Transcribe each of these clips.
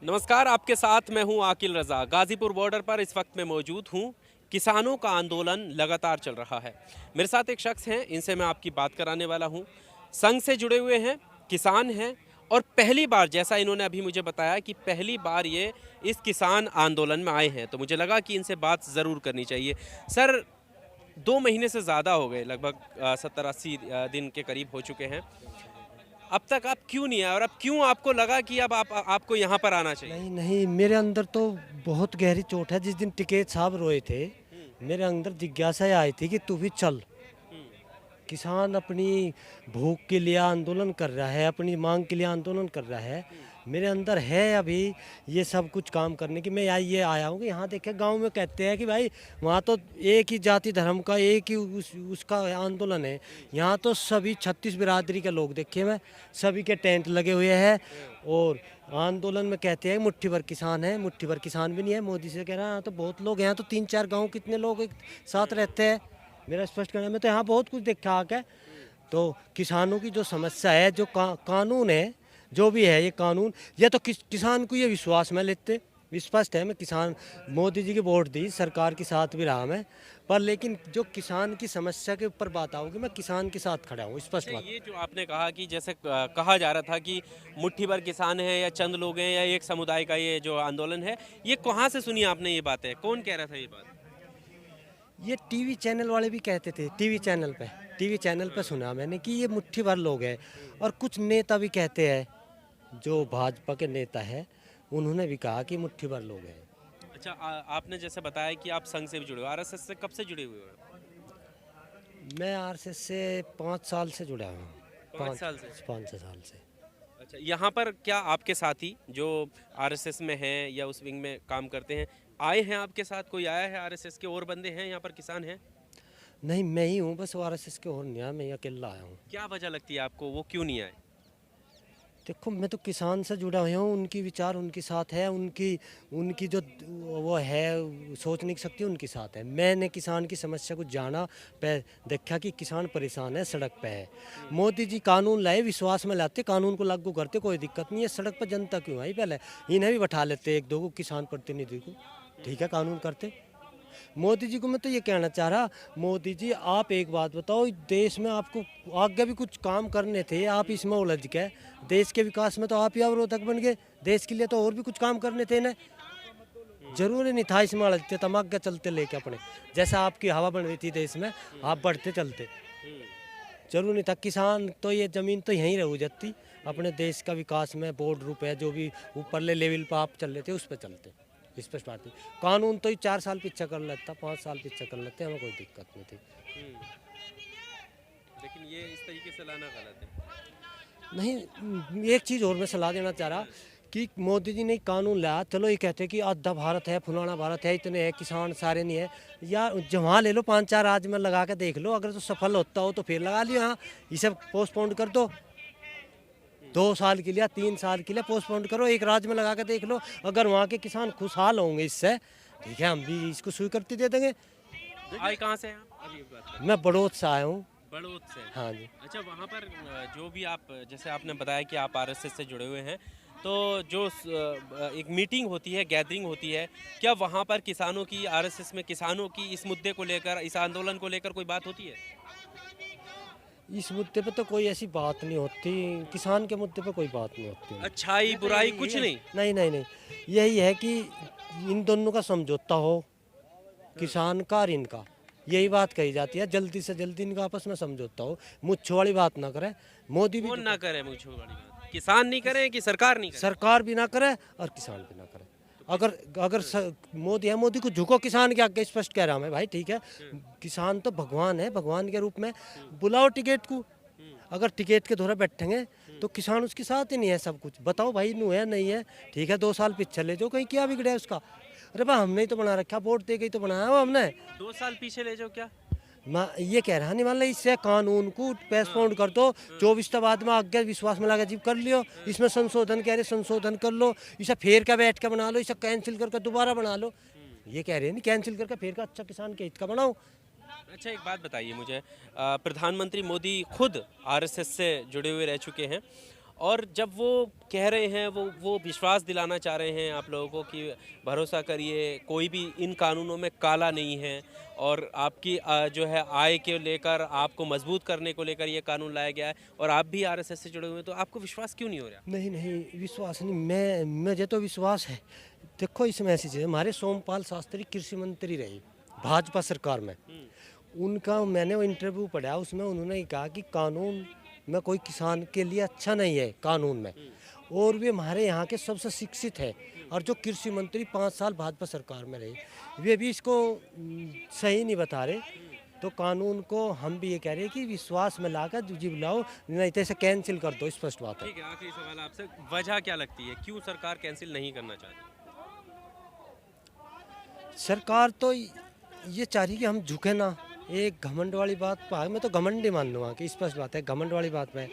नमस्कार, आपके साथ मैं हूं आकिल रजा। गाजीपुर बॉर्डर पर इस वक्त मैं मौजूद हूं। किसानों का आंदोलन लगातार चल रहा है। मेरे साथ एक शख्स हैं, इनसे मैं आपकी बात कराने वाला हूं। संघ से जुड़े हुए हैं, किसान हैं और पहली बार, जैसा इन्होंने अभी मुझे बताया कि पहली बार ये इस किसान आंदोलन में आए हैं, तो मुझे लगा कि इनसे बात ज़रूर करनी चाहिए। सर, 2 महीने से ज़्यादा हो गए, लगभग 70-80 दिन के करीब हो चुके हैं। अब तक आप क्यों नहीं आए और अब क्यों आपको लगा कि अब आपको यहाँ पर आना चाहिए? नहीं नहीं, मेरे अंदर तो बहुत गहरी चोट है। जिस दिन टिकैत साहब रोए थे, मेरे अंदर जिज्ञासा आई थी कि तू भी चल। किसान अपनी भूख के लिए आंदोलन कर रहा है, अपनी मांग के लिए आंदोलन कर रहा है। मेरे अंदर है अभी ये सब कुछ काम करने की। मैं ये आया हूँ कि यहाँ देखे गांव में कहते हैं कि भाई वहाँ तो एक ही जाति धर्म का एक ही उसका आंदोलन है। यहाँ तो सभी 36 बिरादरी के लोग देखे मैं, सभी के टेंट लगे हुए हैं। और आंदोलन में कहते हैं मुट्ठी भर किसान है, मुट्ठी भर किसान भी नहीं है। मोदी से कह रहा है यहाँ तो बहुत लोग हैं, यहाँ तो 3-4 गाँव कितने लोग एक साथ रहते हैं। मेरा स्पष्ट कहना, मैं तो यहाँ बहुत कुछ देखा आके। तो किसानों की जो समस्या है, जो कानून है, जो भी है ये कानून, ये तो किसान को ये विश्वास में लेते स्पष्ट है। मैं किसान मोदी जी की वोट दी, सरकार के साथ भी रहा मैं, पर लेकिन जो किसान की समस्या के ऊपर बात आओगी, मैं किसान के साथ खड़ा हूँ, स्पष्ट बात। ये जो आपने कहा कि जैसे कहा जा रहा था कि मुट्ठी भर किसान है या चंद लोग हैं या एक समुदाय का ये जो आंदोलन है, ये कहाँ से सुनी आपने ये बातें? कौन कह रहा था ये बात? ये टीवी चैनल वाले भी कहते थे, टीवी चैनल पे सुना मैंने कि ये मुट्ठी भर लोग हैं। और कुछ नेता भी कहते हैं, जो भाजपा के नेता है, उन्होंने भी कहा कि मुट्ठी भर लोग हैं। अच्छा, आपने जैसे बताया कि आप संघ से भी जुड़े हो, आरएसएस से कब से जुड़े हुए हो? मैं आरएसएस से 5 साल से जुड़ा हूँ। 5 साल से। 5 6 साल से। अच्छा, यहाँ पर क्या आपके साथी जो आरएसएस में हैं या उस विंग में काम करते हैं, आए हैं आपके साथ? कोई आया है आरएसएस के? और बंदे हैं यहाँ पर, किसान हैं? नहीं, मैं ही हूँ बस आरएसएस के, और नहीं आया, मैं अकेला आया हूँ। क्या वजह लगती है आपको, वो क्यों नहीं आए? देखो, मैं तो किसान से जुड़ा हुआ हूँ, उनकी विचार उनके साथ है, उनकी उनकी जो वो है सोचने की शक्ति उनके साथ है। मैंने किसान की समस्या को जाना, पे देखा कि किसान परेशान है, सड़क पे है। मोदी जी कानून लाए, विश्वास में लाते, कानून को लागू करते, कोई दिक्कत नहीं है। सड़क पर जनता क्यों आई? पहले इन्हें भी बैठा लेते, एक दो को किसान प्रतिनिधि को, ठीक है, कानून करते। मोदी जी को मैं तो ये कहना चाह रहा, मोदी जी आप एक बात बताओ, देश में आपको आगे भी कुछ काम करने थे, आप इसमें उलझ गए। देश के विकास में तो आप ही अवरोधक बन गए, देश के लिए तो और भी कुछ काम करने थे ना। जरूरी नहीं था इसमें उलझते, तुम आगे चलते लेके अपने, जैसा आपकी हवा बन रही थी देश में, आप बढ़ते चलते। जरूरी नहीं था। किसान तो ये जमीन तो यहीं रह जाती, अपने देश का विकास में बोर्ड रूप है, जो भी ऊपरले लेवल पर आप चल रहे थे उस पर चलते। स्पष्ट बात है। कानून तो ही 4 साल पीछे कर लेता, 5 साल पीछे कर लेते, हमें कोई दिक्कत नहीं थी। लेकिन ये इस तरीके से लाना गलत है। नहीं, एक चीज़ और मैं सलाह देना चाह रहा कि मोदी जी ने कानून लाया, चलो ये कहते हैं कि आधा भारत है, फुलाना भारत है, इतने हैं किसान, सारे नहीं है। या जहाँ ले लो, 5-4 राज्य में लगा के देख लो, अगर तो सफल होता हो तो फिर लगा लियो। हाँ, ये सब पोस्टपोन कर दो, 2 साल के लिए, 3 साल के लिए पोस्टपोन करो, एक राज्य में लगा के देख लो। अगर वहाँ के किसान खुशहाल होंगे इससे, ठीक है, हम भी इसको स्वीकृति दे देंगे। आए कहाँ से हैं आप? अभी एक बात करें। मैं बड़ौद से आया हूँ। बड़ौद से। हाँ जी। अच्छा, वहाँ पर जो भी आप, जैसे आपने बताया कि आप आरएसएस से जुड़े हुए हैं, तो जो एक मीटिंग होती है, गैदरिंग होती है, क्या वहाँ पर किसानों की, आरएसएस में किसानों की इस मुद्दे को लेकर, इस आंदोलन को लेकर कोई बात होती है? इस मुद्दे पे तो कोई ऐसी बात नहीं होती, किसान के मुद्दे पे कोई बात नहीं होती। अच्छाई बुराई कुछ नहीं? नहीं नहीं नहीं, यही है कि इन दोनों का समझौता हो, किसान का और इनका, यही बात कही जाती है। जल्दी से जल्दी इनका आपस में समझौता हो, मुझ वाली बात ना करे। मोदी भी कौन ना करे मुझे वाली बात? किसान नहीं करे कि सरकार नहीं करे? सरकार भी ना करे और किसान भी ना करे। अगर अगर मोदी है, मोदी को झुको किसान के आगे, स्पष्ट कह रहा हूं मैं भाई, ठीक है। किसान तो भगवान है, भगवान के रूप में बुलाओ टिकट को। अगर टिकट के द्वारा बैठेंगे तो किसान उसके साथ ही नहीं है, सब कुछ बताओ भाई, नू है नहीं है, ठीक है। 2 साल पीछे ले जाओ, कहीं क्या बिगड़ा है उसका? अरे भाई, हमने ही तो बना रखा, वोट दे के ही तो बनाया वो हमने। 2 साल पीछे ले जाओ क्या? मैं ये कह रहा नहीं, मान लो इससे कानून को पोस्टपोन कर दो, 24 बाद में आगे विश्वास में लगा जीव कर लियो। इसमें संशोधन कह रहे, संशोधन कर लो, इसे फेर का बैठ के बना लो, इसे कैंसिल करके दोबारा बना लो। ये कह रहे हैं नहीं, कैंसिल करके फेर का अच्छा किसान के हित का बनाओ। अच्छा, एक बात बताइए मुझे, प्रधानमंत्री मोदी खुद आरएसएस से जुड़े हुए रह चुके हैं और जब वो कह रहे हैं, वो विश्वास दिलाना चाह रहे हैं आप लोगों को कि भरोसा करिए, कोई भी इन कानूनों में काला नहीं है, और आपकी जो है आय के लेकर, आपको मजबूत करने को लेकर ये कानून लाया गया है, और आप भी आरएसएस से जुड़े हुए हैं, तो आपको विश्वास क्यों नहीं हो रहा? नहीं नहीं विश्वास नहीं, मुझे तो विश्वास है। देखो इसमें ऐसी चीज़ है, हमारे सोमपाल शास्त्री कृषि मंत्री रहे भाजपा सरकार में, उनका मैंने वो इंटरव्यू पढ़ा, उसमें उन्होंने कहा कि कानून में कोई किसान के लिए अच्छा नहीं है कानून में, और वे हमारे यहाँ के सबसे शिक्षित है। और जो कृषि मंत्री 5 साल भाजपा सरकार में रहे, वे भी इसको सही नहीं बता रहे। तो कानून को हम भी ये कह रहे हैं कि विश्वास में लाकर जी लाओ, नहीं तो इसे कैंसिल कर दो, स्पष्ट बात है। ठीक है, आखिरी सवाल आपसे, वजह क्या लगती है, क्यों सरकार कैंसिल नहीं करना चाहती? सरकार तो ये चाह रही कि हम झुके ना, एक घमंड वाली बात पर, मैं तो घमंड ही मान लूँगा कि स्पष्ट बात है, घमंड वाली बात पे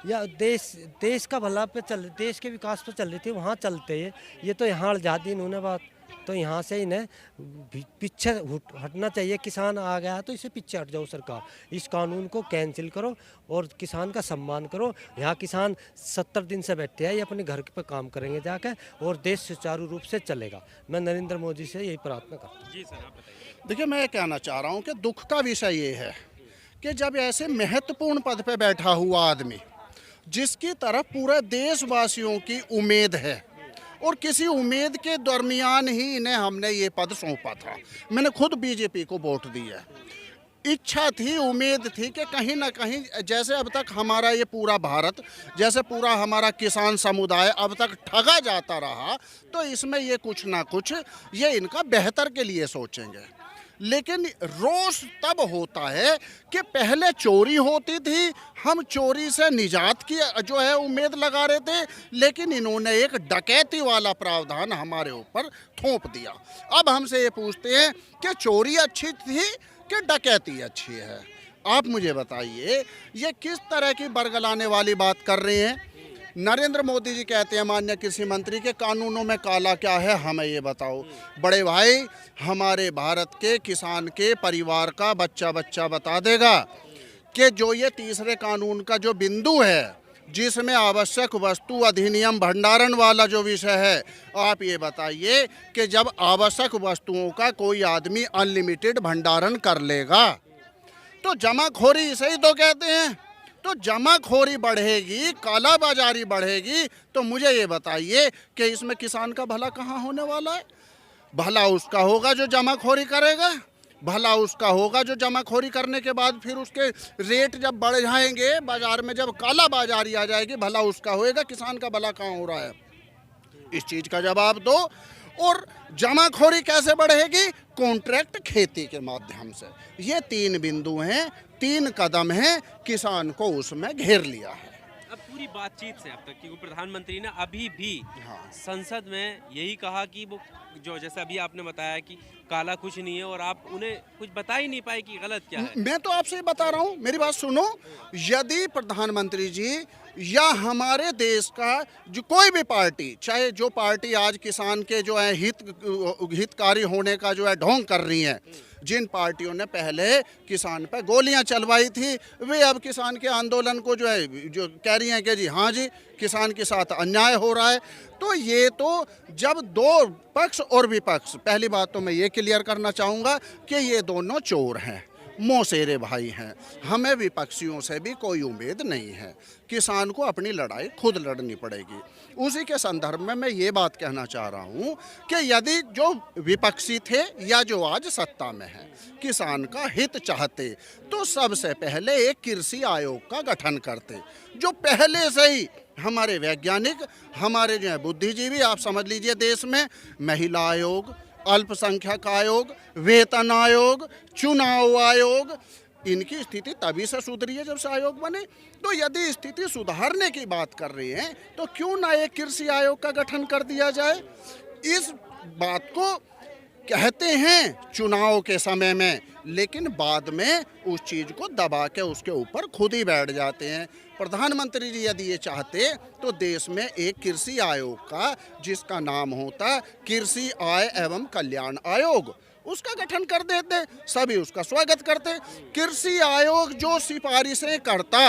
या देश का भला पे चल, देश के विकास पे चल रही थी, वहाँ चलते हैं। ये तो यहाँ अड़जा दी इन्होंने बात, तो यहाँ से इन्हें पीछे हटना चाहिए। किसान आ गया तो इसे पीछे हट जाओ सरकार, इस कानून को कैंसिल करो और किसान का सम्मान करो। यहाँ किसान 70 दिन से बैठे हैं, ये अपने घर पे काम करेंगे जाकर, और देश सुचारू रूप से चलेगा। मैं नरेंद्र मोदी से यही प्रार्थना करता हूँ। जी सर, आप बताइए। देखिए, मैं कहना चाह रहा हूँ कि दुख का विषय ये है कि जब ऐसे महत्वपूर्ण पद पे बैठा हुआ आदमी, जिसकी तरफ पूरे देशवासियों की उम्मीद है, और किसी उम्मीद के दरमियान ही इन्हें हमने ये पद सौंपा था। मैंने खुद बीजेपी को वोट दिया। इच्छा थी, उम्मीद थी कि कहीं ना कहीं, जैसे अब तक हमारा ये पूरा भारत, जैसे पूरा हमारा किसान समुदाय अब तक ठगा जाता रहा, तो इसमें ये कुछ ना कुछ ये इनका बेहतर के लिए सोचेंगे। लेकिन रोष तब होता है कि पहले चोरी होती थी, हम चोरी से निजात की जो है उम्मीद लगा रहे थे, लेकिन इन्होंने एक डकैती वाला प्रावधान हमारे ऊपर थोप दिया। अब हमसे ये पूछते हैं कि चोरी अच्छी थी कि डकैती अच्छी है? आप मुझे बताइए, ये किस तरह की बरगलाने वाली बात कर रहे हैं? नरेंद्र मोदी जी कहते हैं, माननीय कृषि मंत्री, के कानूनों में काला क्या है, हमें ये बताओ। बड़े भाई, हमारे भारत के किसान के परिवार का बच्चा बता देगा कि जो ये तीसरे कानून का जो बिंदु है, जिसमें आवश्यक वस्तु अधिनियम भंडारण वाला जो विषय है, आप ये बताइए कि जब आवश्यक वस्तुओं का कोई आदमी अनलिमिटेड भंडारण कर लेगा तो जमाखोरी इसे ही तो कहते हैं। तो जमाखोरी बढ़ेगी, कालाबाजारी बढ़ेगी, तो मुझे ये बताइए कि इसमें किसान का भला कहाँ होने वाला है? भला उसका होगा जो जमाखोरी करेगा, भला उसका होगा जो जमाखोरी करने के बाद फिर उसके रेट जब बढ़ जाएंगे, बाजार में जब कालाबाजारी आ जाएगी, भला उसका होएगा। किसान का भला कहाँ हो रहा है? इस चीज़ का जवाब दो। और जमाखोरी कैसे बढ़ेगी? कॉन्ट्रैक्ट खेती के माध्यम से। ये 3 बिंदु हैं, 3 कदम हैं, किसान को उसमें घेर लिया है। अब पूरी बातचीत से अब तक, क्योंकि प्रधानमंत्री ने अभी भी हाँ। संसद में यही कहा कि वो जो, जैसे अभी आपने बताया कि काला कुछ नहीं है, और आप उन्हें कुछ बता ही नहीं पाए कि गलत क्या है। मैं तो आपसे बता रहा हूँ, मेरी बात सुनो। यदि प्रधानमंत्री जी या हमारे देश का जो कोई भी पार्टी, चाहे जो पार्टी आज किसान के जो है हितकारी होने का जो है ढोंग कर रही है, जिन पार्टियों ने पहले किसान पर गोलियां चलवाई थी, वे अब किसान के आंदोलन को जो है जो कह रही हैं कि जी हाँ जी, किसान के साथ अन्याय हो रहा है। तो ये तो जब दो पक्ष और विपक्ष, पहली बात तो मैं ये क्लियर करना चाहूँगा कि ये दोनों चोर हैं, मौसेरे भाई हैं। हमें विपक्षियों से भी कोई उम्मीद नहीं है। किसान को अपनी लड़ाई खुद लड़नी पड़ेगी। उसी के संदर्भ में मैं ये बात कहना चाह रहा हूँ कि यदि जो विपक्षी थे या जो आज सत्ता में है, किसान का हित चाहते, तो सबसे पहले एक कृषि आयोग का गठन करते, जो पहले से ही हमारे वैज्ञानिक, हमारे जो है बुद्धिजीवी, आप समझ लीजिए देश में महिला आयोग, अल्पसंख्यक आयोग, वेतन आयोग, चुनाव आयोग, इनकी स्थिति तभी से सुधरी है जब से आयोग बने। तो यदि स्थिति सुधारने की बात कर रहे हैं, तो क्यों ना एक कृषि आयोग का गठन कर दिया जाए? इस बात को कहते हैं चुनाव के समय में, लेकिन बाद में उस चीज़ को दबा के उसके ऊपर खुद ही बैठ जाते हैं। प्रधानमंत्री जी यदि ये चाहते तो देश में एक कृषि आयोग का, जिसका नाम होता कृषि आय एवं कल्याण आयोग, उसका गठन कर देते, सभी उसका स्वागत करते। कृषि आयोग जो सिफारिशें करता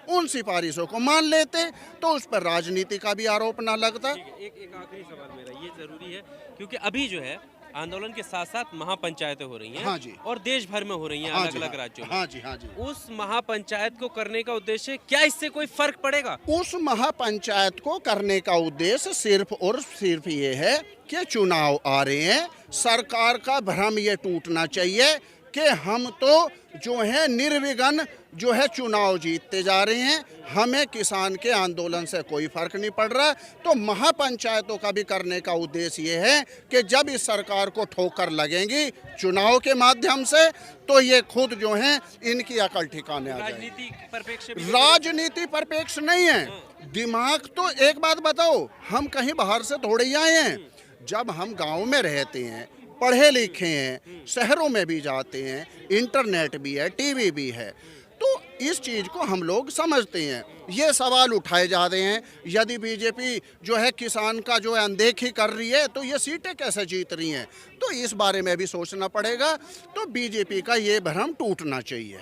उन सिफारिशों को मान लेते तो उस पर राजनीति का भी आरोप ना लगता। एक आखिरी सवाल मेरा ये जरूरी है, क्योंकि अभी जो है आंदोलन के साथ साथ महापंचायतें हो रही हैं। हाँ जी। और देश भर में हो रही हैं, हाँ अलग जी, अलग हाँ। राज्यों में। हाँ जी, हाँ जी। उस महापंचायत को करने का उद्देश्य क्या, इससे कोई फर्क पड़ेगा? उस महापंचायत को करने का उद्देश्य सिर्फ और सिर्फ ये है कि चुनाव आ रहे हैं, सरकार का भ्रम ये टूटना चाहिए कि हम तो जो है निर्विघ्न जो है चुनाव जीतते जा रहे हैं, हमें किसान के आंदोलन से कोई फर्क नहीं पड़ रहा। तो महापंचायतों का भी करने का उद्देश्य ये है कि जब इस सरकार को ठोकर लगेंगी चुनाव के माध्यम से, तो ये खुद जो है इनकी अकल ठिकाने आ जाएगी। राजनीति परिप्रेक्ष्य भी राजनीति परिप्रेक्ष्य नहीं है, दिमाग तो एक बात बताओ, हम कहीं बाहर से थोड़े ही आए हैं। जब हम गांव में रहते हैं, पढ़े लिखे हैं, शहरों में भी जाते हैं, इंटरनेट भी है, टीवी भी है, तो इस चीज़ को हम लोग समझते हैं। ये सवाल उठाए जा रहे हैं, यदि बीजेपी जो है किसान का जो है अनदेखी कर रही है तो ये सीटें कैसे जीत रही हैं, तो इस बारे में भी सोचना पड़ेगा। तो बीजेपी का ये भ्रम टूटना चाहिए,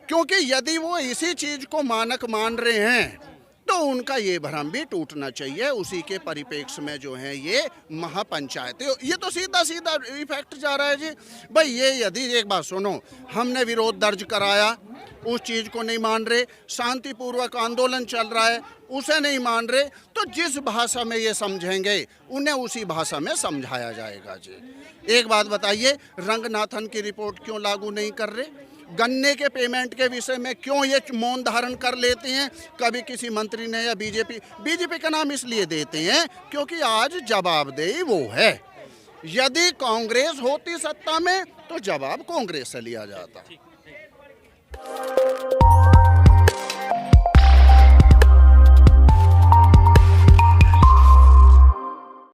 क्योंकि यदि वो इसी चीज़ को मानक मान रहे हैं तो उनका ये भ्रम भी टूटना चाहिए। उसी के परिप्रेक्ष्य में जो है ये महापंचायतें, ये तो सीधा सीधा इफेक्ट जा रहा है जी। भाई ये यदि एक बात सुनो, हमने विरोध दर्ज कराया, उस चीज़ को नहीं मान रहे, शांतिपूर्वक आंदोलन चल रहा है, उसे नहीं मान रहे, तो जिस भाषा में ये समझेंगे उन्हें उसी भाषा में समझाया जाएगा जी। एक बात बताइए, रंगनाथन की रिपोर्ट क्यों लागू नहीं कर रहे? गन्ने के पेमेंट के विषय में क्यों ये मौन धारण कर लेते हैं? कभी किसी मंत्री ने या बीजेपी का नाम इसलिए देते हैं क्योंकि आज जवाबदेही वो है। यदि कांग्रेस होती सत्ता में तो जवाब कांग्रेस से लिया जाता।